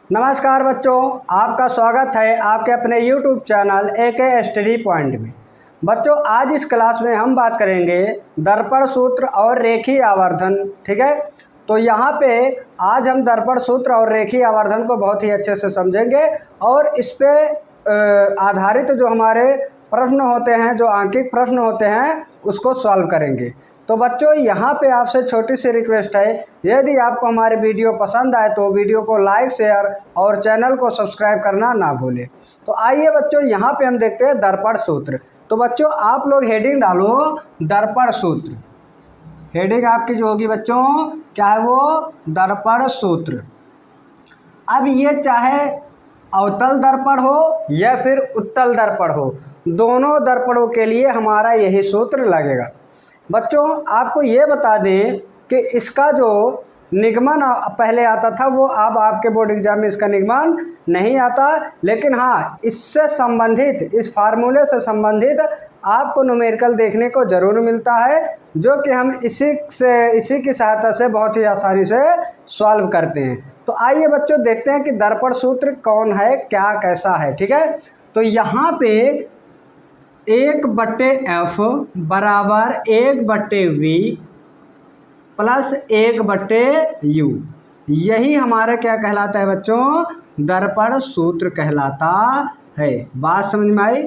नमस्कार बच्चों, आपका स्वागत है आपके अपने YouTube channel AK study point में। बच्चों, आज इस क्लास में हम बात करेंगे दर्पण सूत्र और रेखीय आवर्धन। ठीक है, तो यहाँ पे आज हम दर्पण सूत्र और रेखीय आवर्धन को बहुत ही अच्छे से समझेंगे और इस पे आधारित जो हमारे प्रश्न होते हैं, जो आंकिक प्रश्न होते हैं, उसको सॉल्व करेंगे। तो बच्चों, यहाँ पे आपसे छोटी सी रिक्वेस्ट है, यदि आपको हमारे वीडियो पसंद आए तो वीडियो को लाइक शेयर और चैनल को सब्सक्राइब करना ना भूलें। तो आइए बच्चों, यहाँ पे हम देखते हैं दर्पण सूत्र। तो बच्चों, आप लोग हेडिंग डालो दर्पण सूत्र। हेडिंग आपकी जो होगी बच्चों, क्या है वो? दर्पण सूत्र। अब ये चाहे अवतल दर्पण हो या फिर उत्तल दर्पण हो, दोनों दर्पणों के लिए हमारा यही सूत्र लगेगा। बच्चों, आपको ये बता दें कि इसका जो निगमन पहले आता था वो अब आपके बोर्ड एग्जाम में इसका निगमन नहीं आता, लेकिन हाँ, इससे संबंधित, इस फार्मूले से संबंधित आपको न्यूमेरिकल देखने को ज़रूर मिलता है, जो कि हम इसी की सहायता से बहुत ही आसानी से सॉल्व करते हैं। तो आइए बच्चों, देखते हैं कि दर्पण सूत्र कौन है, क्या कैसा है। ठीक है, तो यहाँ पे 1/f बराबर 1/v प्लस 1/u, यही हमारा क्या कहलाता है बच्चों? दर्पण सूत्र कहलाता है। बात समझ में आई?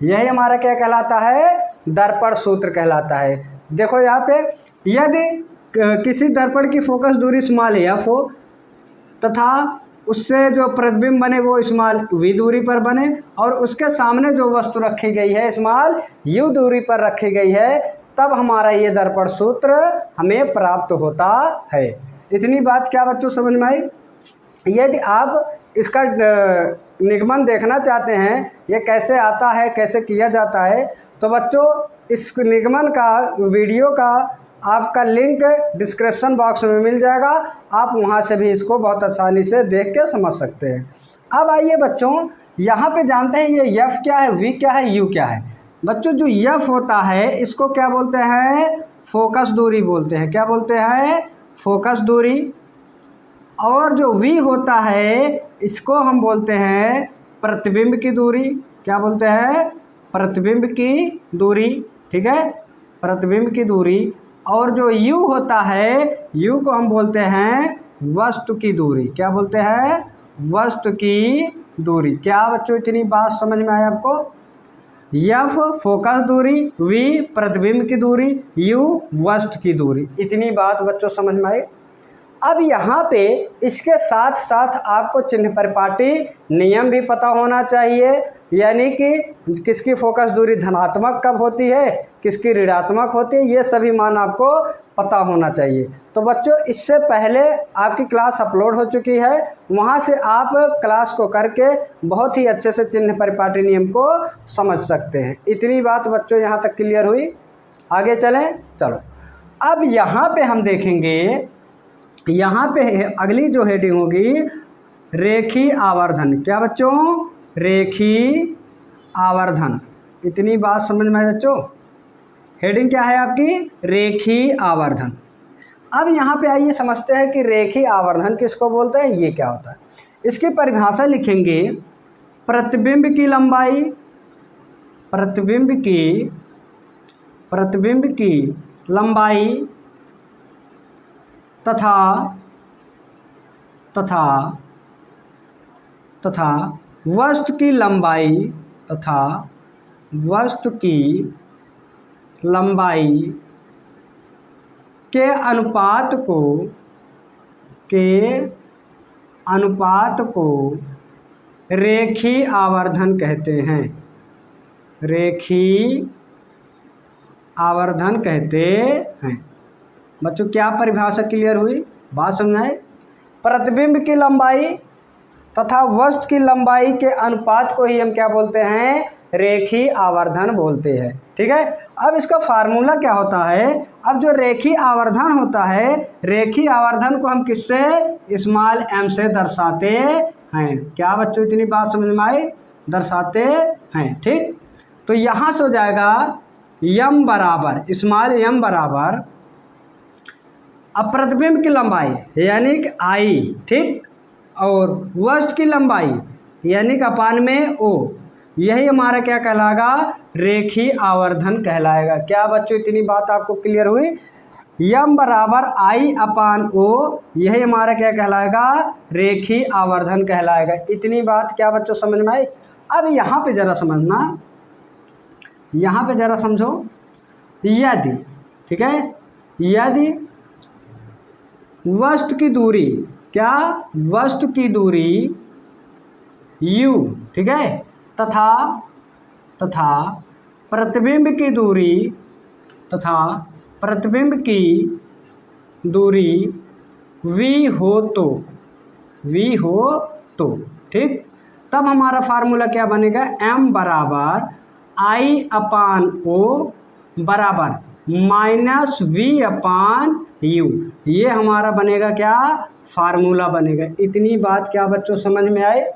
यही हमारा क्या कहलाता है? दर्पण सूत्र कहलाता है। देखो यहाँ पे, यदि किसी दर्पण की फोकस दूरी स्मॉल f हो तथा उससे जो प्रतिबिंब बने वो स्मॉल v दूरी पर बने और उसके सामने जो वस्तु रखी गई है स्मॉल u दूरी पर रखी गई है, तब हमारा ये दर्पण सूत्र हमें प्राप्त होता है। इतनी बात क्या बच्चों समझ में आई? यदि आप इसका निगमन देखना चाहते हैं, ये कैसे आता है, कैसे किया जाता है, तो बच्चों इस निगमन का वीडियो का आपका लिंक डिस्क्रिप्शन बॉक्स में मिल जाएगा। आप वहां से भी इसको बहुत आसानी से देख के समझ सकते हैं। अब आइए बच्चों, यहाँ पे जानते हैं ये f क्या है, v क्या है, u क्या है। बच्चों, जो f होता है इसको क्या बोलते हैं? फोकस दूरी बोलते हैं। क्या बोलते हैं? फोकस दूरी। और जो v होता है इसको हम बोलते हैं प्रतिबिंब की दूरी। क्या बोलते हैं? प्रतिबिंब की दूरी। ठीक है, प्रतिबिंब की दूरी। और जो u होता है, u को हम बोलते हैं वस्तु की दूरी। क्या बोलते हैं? वस्तु की दूरी। क्या बच्चों इतनी बात समझ में आई आपको? f फोकस दूरी, v प्रतिबिंब की दूरी, u वस्तु की दूरी। इतनी बात बच्चों समझ में आई। अब यहाँ पे इसके साथ साथ आपको चिन्ह परिपाटी नियम भी पता होना चाहिए, यानी कि किसकी फोकस दूरी धनात्मक कब होती है, किसकी ऋणात्मक होती है, ये सभी मान आपको पता होना चाहिए। तो बच्चों, इससे पहले आपकी क्लास अपलोड हो चुकी है, वहाँ से आप क्लास को करके बहुत ही अच्छे से चिन्ह परिपाटी नियम को समझ सकते हैं। इतनी बात बच्चों यहाँ तक क्लियर हुई? आगे चलें, चलो। अब यहाँ पे हम देखेंगे, यहाँ पे अगली जो हेडिंग होगी रेखीय आवर्धन। क्या बच्चों? रेखीय आवर्धन। इतनी बात समझ में आई बच्चों? हेडिंग क्या है आपकी? रेखीय आवर्धन। अब यहाँ पे आइए समझते हैं कि रेखीय आवर्धन किसको बोलते हैं, ये क्या होता है। इसकी परिभाषा लिखेंगे, प्रतिबिंब की लंबाई, प्रतिबिंब की लंबाई तथा वस्तु की लंबाई के अनुपात को रेखीय आवर्धन कहते हैं। रेखीय आवर्धन कहते हैं। बच्चों, क्या परिभाषा क्लियर हुई? बात समझ आए? प्रतिबिंब की लंबाई तथा वस्तु की लंबाई के अनुपात को ही हम क्या बोलते हैं? रेखीय आवर्धन बोलते हैं। ठीक है, अब इसका फार्मूला क्या होता है? अब जो रेखीय आवर्धन होता है, रेखीय आवर्धन को हम किससे? स्मॉल m से दर्शाते हैं। क्या बच्चों इतनी बात समझ में आई? दर्शाते हैं। ठीक, तो यहाँ से हो जाएगा m बराबर, स्मॉल m बराबर अब प्रतिबिंब की लंबाई यानी कि आई, ठीक, और वस्तु की लंबाई यानी कि अपान में ओ, यही हमारा क्या कहलाएगा, रेखीय आवर्धन कहलाएगा। क्या बच्चों इतनी बात आपको क्लियर हुई? यम बराबर आई अपान ओ, यही हमारा क्या कहलाएगा, रेखीय आवर्धन कहलाएगा। इतनी बात क्या बच्चों समझ में आई? अब यहाँ पे जरा समझना, यहाँ पे जरा समझो। यदि, ठीक है, यदि वस्तु की दूरी, क्या, वस्तु की दूरी u, ठीक है, तथा प्रतिबिंब की दूरी, तथा प्रतिबिंब की दूरी v हो तो, ठीक, तब हमारा फार्मूला क्या बनेगा, m बराबर आई अपान ओ बराबर माइनस वी अपान यू, ये हमारा बनेगा क्या, फार्मूला बनेगा। इतनी बात क्या बच्चों समझ में आए?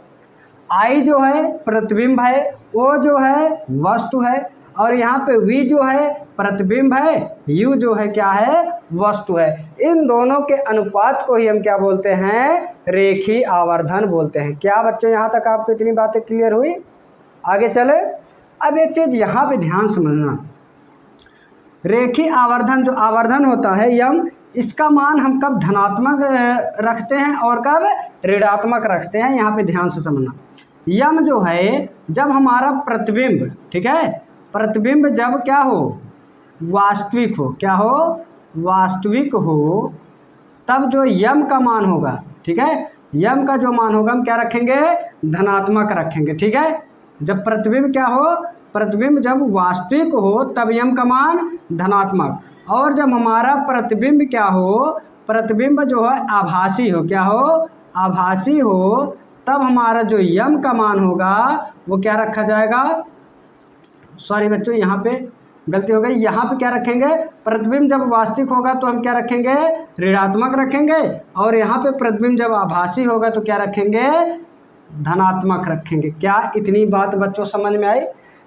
आई जो है प्रतिबिंब है, ओ जो है वस्तु है, और यहाँ पे वी जो है प्रतिबिंब है, यू जो है क्या है, वस्तु है। इन दोनों के अनुपात को ही हम क्या बोलते हैं, रेखीय आवर्धन बोलते हैं। क्या बच्चों यहाँ तक आपको इतनी बातें क्लियर हुई? आगे चले। अब एक चीज़ यहाँ पे ध्यान समझना, रेखीय आवर्धन जो आवर्धन होता है यम, इसका मान हम कब धनात्मक रखते हैं और कब ऋणात्मक रखते हैं, यहाँ पे ध्यान से समझना। यम जो है जब हमारा प्रतिबिंब, ठीक है, प्रतिबिंब जब क्या हो, वास्तविक हो, क्या हो, वास्तविक हो, तब जो यम का मान होगा, ठीक है, यम का जो मान होगा हम क्या रखेंगे, धनात्मक रखेंगे, ठीक है। जब प्रतिबिंब क्या हो, प्रतिबिंब जब वास्तविक हो तब यम का मान धनात्मक, और जब हमारा प्रतिबिंब क्या हो, प्रतिबिंब जो है आभासी हो, क्या हो, आभासी हो, तब हमारा जो यम का मान होगा वो क्या रखा जाएगा, सॉरी बच्चों यहाँ पे गलती हो गई, यहाँ पे क्या रखेंगे, प्रतिबिंब जब वास्तविक होगा तो हम क्या रखेंगे, ऋणात्मक रखेंगे, और यहाँ पे प्रतिबिंब जब आभासी होगा तो क्या रखेंगे, धनात्मक रखेंगे। क्या इतनी बात बच्चों समझ में आई?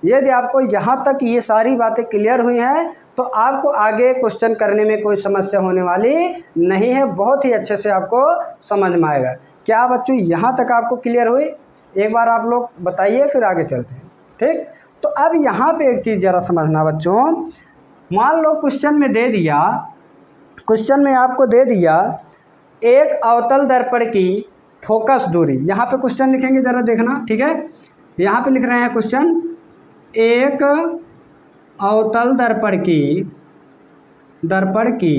यदि आपको यहाँ तक ये सारी बातें क्लियर हुई हैं तो आपको आगे क्वेश्चन करने में कोई समस्या होने वाली नहीं है, बहुत ही अच्छे से आपको समझ में आएगा। क्या बच्चों यहाँ तक आपको क्लियर हुई? एक बार आप लोग बताइए, फिर आगे चलते हैं, ठीक। तो अब यहाँ पे एक चीज़ ज़रा समझना बच्चों, मान लो क्वेश्चन में दे दिया, क्वेश्चन में आपको दे दिया एक अवतल दर्पण की फोकस दूरी, यहाँ पे क्वेश्चन लिखेंगे ज़रा देखना, ठीक है। यहाँ पे लिख रहे हैं क्वेश्चन, एक अवतल दर्पण की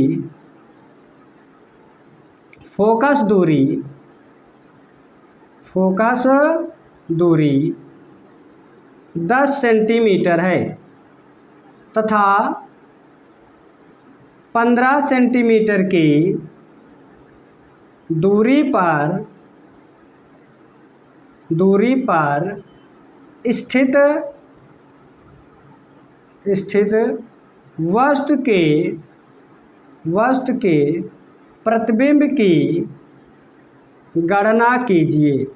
फोकस दूरी 10 सेंटीमीटर है तथा 15 सेंटीमीटर की दूरी पर स्थित वस्तु के प्रतिबिंब की गणना कीजिए।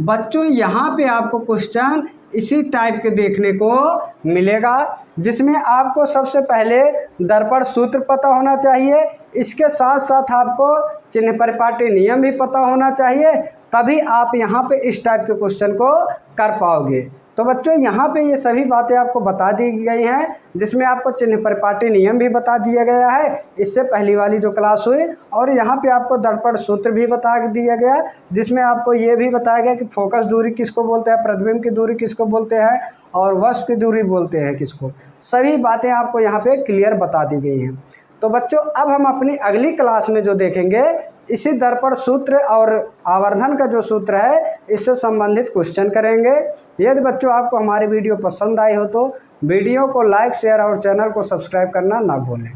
बच्चों यहाँ पे आपको क्वेश्चन इसी टाइप के देखने को मिलेगा, जिसमें आपको सबसे पहले दर्पण सूत्र पता होना चाहिए, इसके साथ साथ आपको चिन्ह परिपाटी नियम भी पता होना चाहिए, तभी आप यहाँ पे इस टाइप के क्वेश्चन को कर पाओगे। तो बच्चों यहाँ पे ये सभी बातें आपको बता दी गई हैं, जिसमें आपको चिन्ह परिपाटी नियम भी बता दिया गया है, इससे पहली वाली जो क्लास हुई, और यहाँ पे आपको दर्पण सूत्र भी बता दिया गया, जिसमें आपको ये भी बताया गया कि फोकस दूरी किसको बोलते हैं, प्रतिबिंब की दूरी किसको बोलते हैं, और वस्तु की दूरी बोलते हैं किसको। सभी बातें आपको यहाँ पे क्लियर बता दी गई हैं। तो बच्चों अब हम अपनी अगली क्लास में जो देखेंगे, इसी दर्पण सूत्र और आवर्धन का जो सूत्र है इससे संबंधित क्वेश्चन करेंगे। यदि बच्चों आपको हमारी वीडियो पसंद आई हो तो वीडियो को लाइक, शेयर और चैनल को सब्सक्राइब करना ना भूलें।